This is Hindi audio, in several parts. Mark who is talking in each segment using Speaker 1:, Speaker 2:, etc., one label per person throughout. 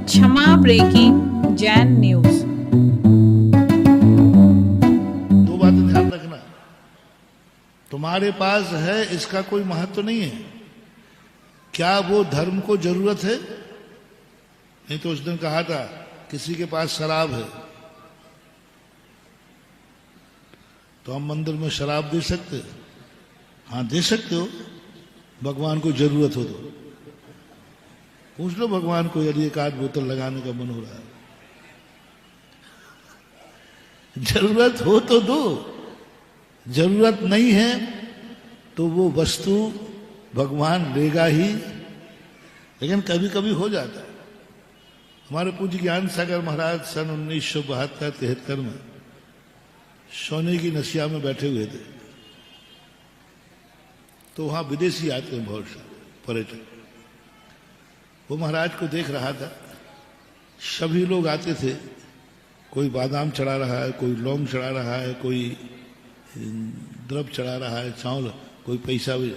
Speaker 1: क्षमा ब्रेकिंग जैन न्यूज।
Speaker 2: दो बातें ध्यान रखना। तुम्हारे पास है इसका कोई महत्व नहीं है। क्या वो धर्म को जरूरत है? नहीं तो उस दिन कहा था किसी के पास शराब है तो हम मंदिर में शराब दे सकते हैं? हाँ दे सकते हो, भगवान को जरूरत हो तो। पूछ लो भगवान को यदि एक आध बोतल लगाने का मन हो रहा है। जरूरत हो तो दो, जरूरत नहीं है तो वो वस्तु भगवान लेगा ही। लेकिन कभी कभी हो जाता है। हमारे पूज्य ज्ञान सागर महाराज सन 1972-73 में सोने की नसिया में बैठे हुए थे, तो वहां विदेशी आते हैं बहुत सारे पर्यटक। वो महाराज को देख रहा था। सभी लोग आते थे, कोई बादाम चढ़ा रहा है, कोई लौंग चढ़ा रहा है, कोई द्रव चढ़ा रहा है, चावल, कोई पैसा भी।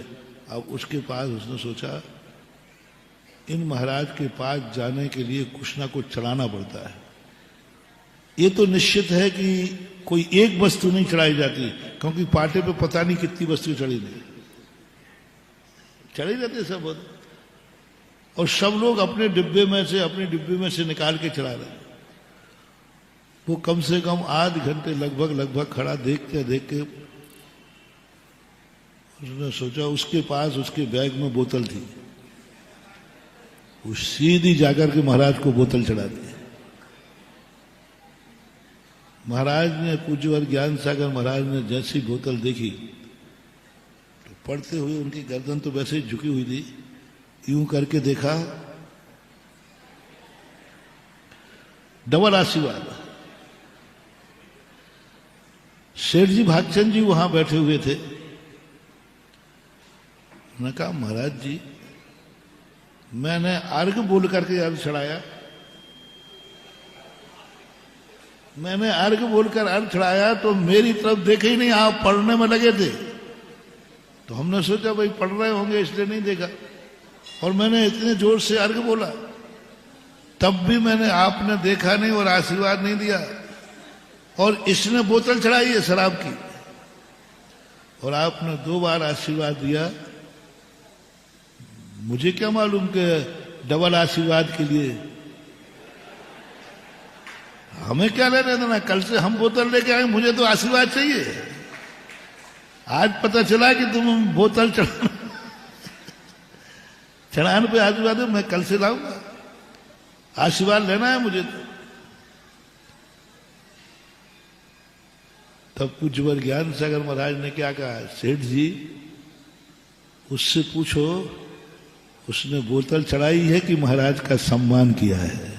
Speaker 2: अब उसके पास उसने सोचा इन महाराज के पास जाने के लिए कुछ ना कुछ चढ़ाना पड़ता है। ये तो निश्चित है कि कोई एक वस्तु नहीं चढ़ाई जाती, क्योंकि पाटे पे पता नहीं कितनी वस्तु चढ़ी नहीं चढ़ी रहती सब। और सब लोग अपने डिब्बे में से निकाल के चढ़ा रहे। वो कम से कम आध घंटे लगभग खड़ा देखते उसने सोचा उसके पास उसके बैग में बोतल थी। वो सीधी जाकर के महाराज को बोतल चढ़ा दी। महाराज ने, पूज्यवर ज्ञान सागर महाराज ने जैसी बोतल देखी तो पढ़ते हुए उनकी गर्दन तो वैसे ही झुकी हुई थी, यूं करके देखा, डबल आशीर्वाद। शेठ जी भागचंद जी वहां बैठे हुए थे। उन्होंने कहा महाराज जी मैंने अर्घ बोल करके अर्घ चढ़ाया, मैंने अर्घ बोलकर अर्घ चढ़ाया तो मेरी तरफ देखे ही नहीं, आप पढ़ने में लगे थे। तो हमने सोचा भाई पढ़ रहे होंगे इसलिए नहीं देखा। और मैंने इतने जोर से अर्घ बोला तब भी मैंने, आपने देखा नहीं और आशीर्वाद नहीं दिया। और इसने बोतल चढ़ाई है शराब की और आपने 2 बार आशीर्वाद दिया। मुझे क्या मालूम कि डबल आशीर्वाद के लिए हमें क्या लेने देना। कल से हम बोतल लेके आए, मुझे तो आशीर्वाद चाहिए। आज पता चला कि तुम बोतल चढ़ाने पे आशीर्वाद है, मैं कल से लाऊंगा, आशीर्वाद लेना है मुझे। तब पूज्यवर ज्ञान सागर महाराज ने क्या कहा, सेठ जी उससे पूछो उसने बोतल चढ़ाई है कि महाराज का सम्मान किया है।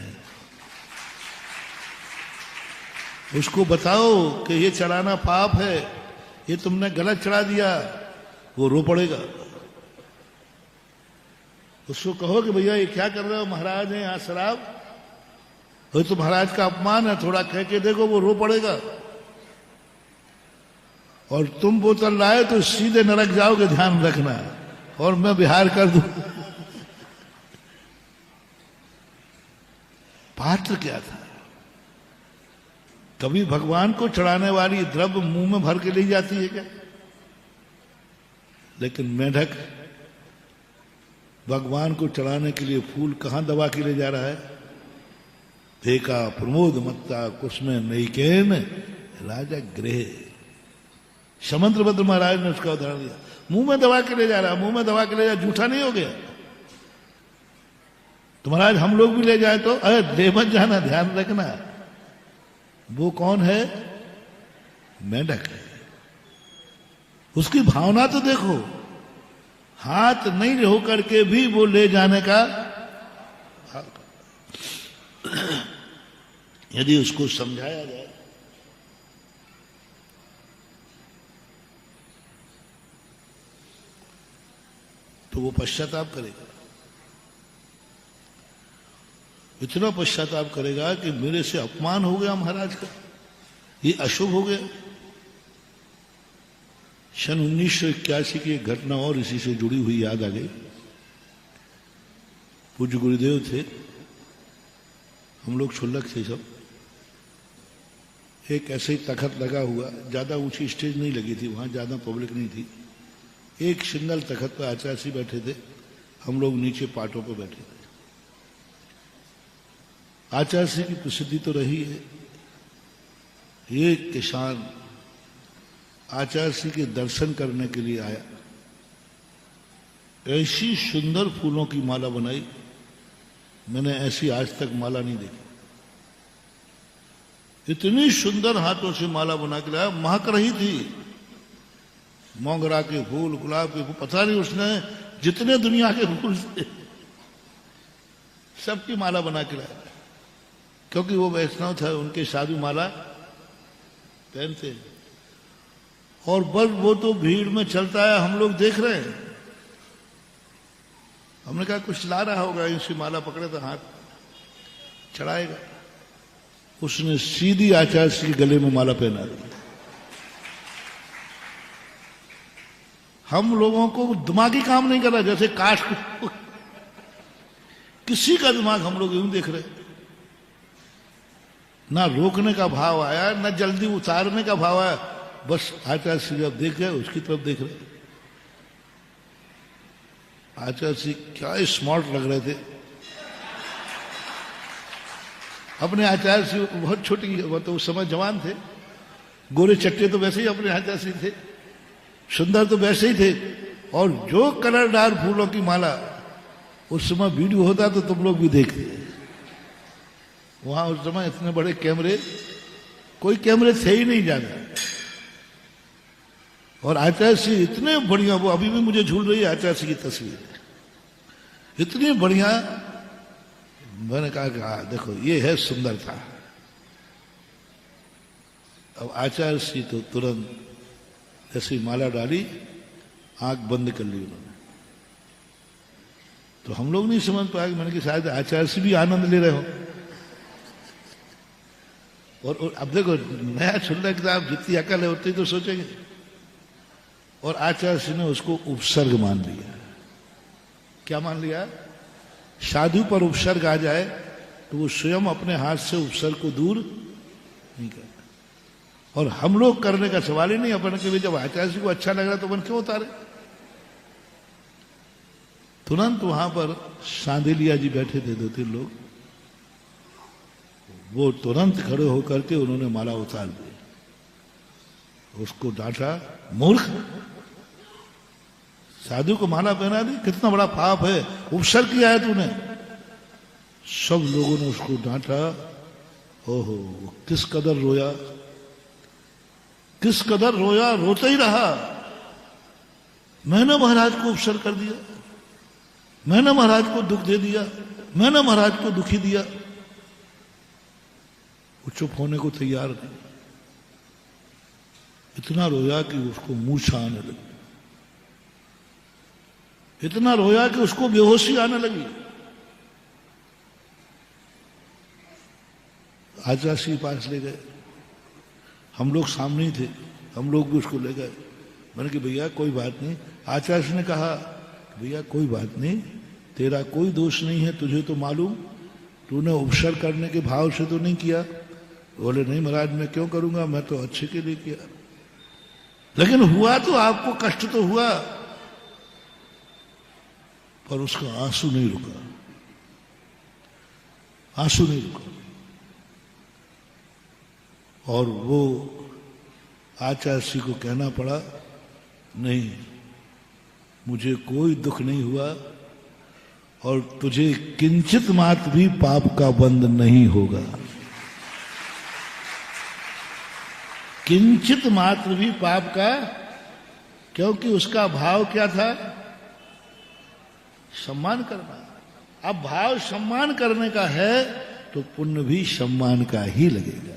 Speaker 2: उसको बताओ कि ये चढ़ाना पाप है, ये तुमने गलत चढ़ा दिया, वो रो पड़ेगा। उसको कहो कि भैया ये क्या कर रहे हो, महाराज है यहां शराब, वो तो महाराज का अपमान है, थोड़ा कह के देखो, वो रो पड़ेगा। और तुम बोतल लाए तो सीधे नरक जाओगे, ध्यान रखना, और मैं बिहार कर दूं। पात्र क्या था? कभी भगवान को चढ़ाने वाली द्रव्य मुंह में भर के ले जाती है क्या? लेकिन मेढक भगवान को चढ़ाने के लिए फूल कहां दबा के ले जा रहा है? देखा प्रमोद मत्ता कुसुमे नैकेन राजा गृह। समंत्रभद्र महाराज ने उसका उदाहरण दिया। मुंह में दबा के ले जा रहा, मुंह में दबा के ले जा, झूठा नहीं हो गया? तो महाराज हम लोग भी ले जाए तो अरे ले मत जाना, ध्यान रखना। वो कौन है? मेढक है। उसकी भावना तो देखो, हाथ नहीं होकर के भी वो ले जाने का। यदि उसको समझाया जाए तो वो पश्चाताप करेगा। इतना पश्चाताप करेगा कि मेरे से अपमान हो गया महाराज का, ये अशुभ हो गया। सन 1981 की एक घटना और इसी से जुड़ी हुई याद आ गई। पूज्य गुरुदेव थे, हम लोग क्षुल्लक थे सब। एक ऐसे ही तखत लगा हुआ, ज्यादा ऊंची स्टेज नहीं लगी थी वहां, ज्यादा पब्लिक नहीं थी। एक सिंगल तखत पर आचार्य जी बैठे थे, हम लोग नीचे पाटों पर बैठे थे। आचार्य जी की प्रसिद्धि तो रही है। एक किसान आचार्य जी के दर्शन करने के लिए आया, ऐसी सुंदर फूलों की माला बनाई, मैंने ऐसी आज तक माला नहीं देखी। इतनी सुंदर हाथों से माला बना के लाया, महक रही थी। मोगरा के फूल, गुलाब के फूल, पता नहीं उसने जितने दुनिया के फूल थे सबकी माला बना के लाया। क्योंकि वो वैष्णव था, उनके साधु माला पहनते। और बस वो तो भीड़ में चलता है, हम लोग देख रहे हैं। हमने कहा कुछ ला रहा होगा, इसी माला पकड़े तो हाथ चढ़ाएगा। उसने सीधी आचार्य जी के गले में माला पहना दी। हम लोगों को दिमागी काम नहीं कर रहा, जैसे काश किसी का दिमाग हम लोग यूं देख रहे, ना रोकने का भाव आया, ना जल्दी उतारने का भाव आया। बस आचार्य जी जब देख गए उसकी तरफ देख रहे। आचार्य जी क्या स्मार्ट लग रहे थे। अपने आचार्य जी बहुत छोटी, वो तो उस समय जवान थे, गोरे चट्टे तो वैसे ही अपने आचार्य जी थे, सुंदर तो वैसे ही थे। और जो कलरदार फूलों की माला, उस समय वीडियो होता तो तुम लोग भी देखते। वहां उस समय इतने बड़े कैमरे, कोई कैमरे थे ही नहीं ज्यादा। और आचार्य जी इतने बढ़िया, वो अभी भी मुझे झूल रही है आचार्य जी की तस्वीर, इतनी बढ़िया। मैंने कहा कि हाँ देखो ये है सुंदरता। अब आचार्य जी तो तुरंत जैसी माला डाली, आंख बंद कर ली उन्होंने। तो हम लोग नहीं समझ पाए, मैंने कि शायद आचार्य जी भी आनंद ले रहे हो। और अब देखो नया छुल्ला किताब, जितनी अकल है उतनी तो सोचेंगे। और आचार्य जी ने उसको उपसर्ग मान लिया। क्या मान लिया? साधु पर उपसर्ग आ जाए तो वो स्वयं अपने हाथ से उपसर्ग को दूर नहीं करता। और हम लोग करने का सवाल ही नहीं अपन के भी, जब आचार्य जी को अच्छा लग रहा तो अपन क्यों उतारे। तुरंत वहां पर सांदेलिया जी बैठे थे, 2-3 लोग, वो तुरंत खड़े होकर के उन्होंने माला उतार दी। उसको डांटा, मूर्ख, साधु को माला पहना दी, कितना बड़ा पाप है, उपसर्ग किया है तूने। सब लोगों ने उसको डांटा। ओहो, किस कदर रोया, किस कदर रोया, रोता ही रहा। मैंने महाराज को उपसर्ग कर दिया, मैंने महाराज को दुख दे दिया, मैंने महाराज को दुखी दिया। वो चुप होने को तैयार नहीं। इतना रोया कि उसको मूर्छा आने लगी, इतना रोया कि उसको बेहोशी आने लगी। आचार्य जी पास ले गए, हम लोग सामने ही थे, हम लोग भी उसको ले गए। मैंने कि भैया कोई बात नहीं। आचार्य ने कहा भैया कोई बात नहीं, तेरा कोई दोष नहीं है, तुझे तो मालूम, तूने उपसर्ग करने के भाव से तो नहीं किया। बोले नहीं महाराज मैं क्यों करूंगा, मैं तो अच्छे के लिए किया। लेकिन हुआ तो आपको कष्ट तो हुआ। पर उसका आंसू नहीं रुका, आंसू नहीं रुका। और वो आचार्य जी को कहना पड़ा, नहीं मुझे कोई दुख नहीं हुआ और तुझे किंचित मात्र भी पाप का बंध नहीं होगा। किंचित मात्र भी पाप का, क्योंकि उसका भाव क्या था? सम्मान करना। अब भाव सम्मान करने का है तो पुण्य भी सम्मान का ही लगेगा।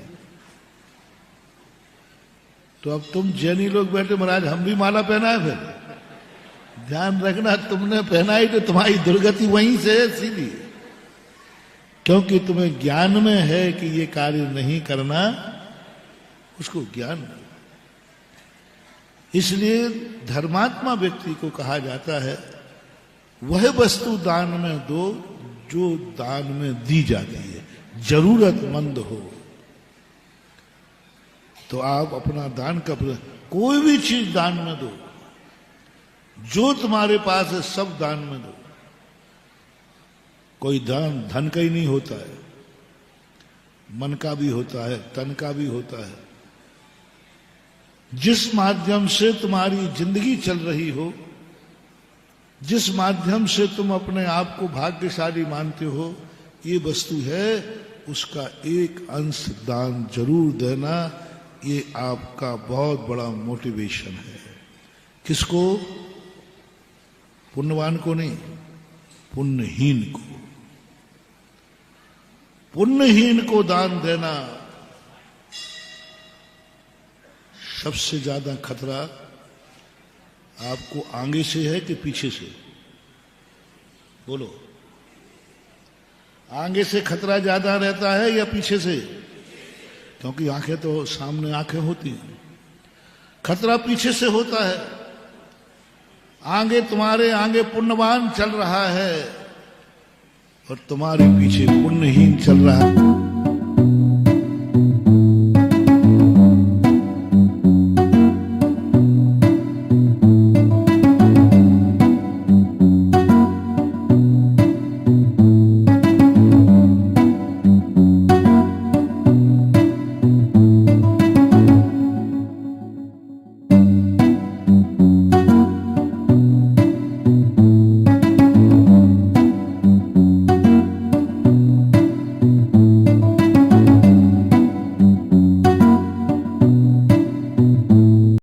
Speaker 2: तो अब तुम जैनी लोग बैठे महाराज हम भी माला पहनाए, फिर ध्यान रखना तुमने पहनाई तो तुम्हारी दुर्गति वहीं से है सीधी। क्योंकि तुम्हें ज्ञान में है कि ये कार्य नहीं करना, उसको ज्ञान नहीं। इसलिए धर्मात्मा व्यक्ति को कहा जाता है वह वस्तु दान में दो जो दान में दी जाती है। जरूरतमंद हो तो आप अपना दान का कोई भी चीज दान में दो, जो तुम्हारे पास है सब दान में दो। कोई दान धन का ही नहीं होता है, मन का भी होता है, तन का भी होता है। जिस माध्यम से तुम्हारी जिंदगी चल रही हो, जिस माध्यम से तुम अपने आप को भाग्यशाली मानते हो, ये वस्तु है, उसका एक अंश दान जरूर देना। ये आपका बहुत बड़ा मोटिवेशन है। किसको? पुण्यवान को नहीं, पुण्यहीन को। पुण्यहीन को दान देना। सबसे ज्यादा खतरा आपको आगे से है कि पीछे से? बोलो, आगे से खतरा ज्यादा रहता है या पीछे से? क्योंकि आंखें तो सामने आंखें होती हैं। खतरा पीछे से होता है। आगे तुम्हारे आगे पुण्यवान चल रहा है और तुम्हारे पीछे पुण्यहीन चल रहा है।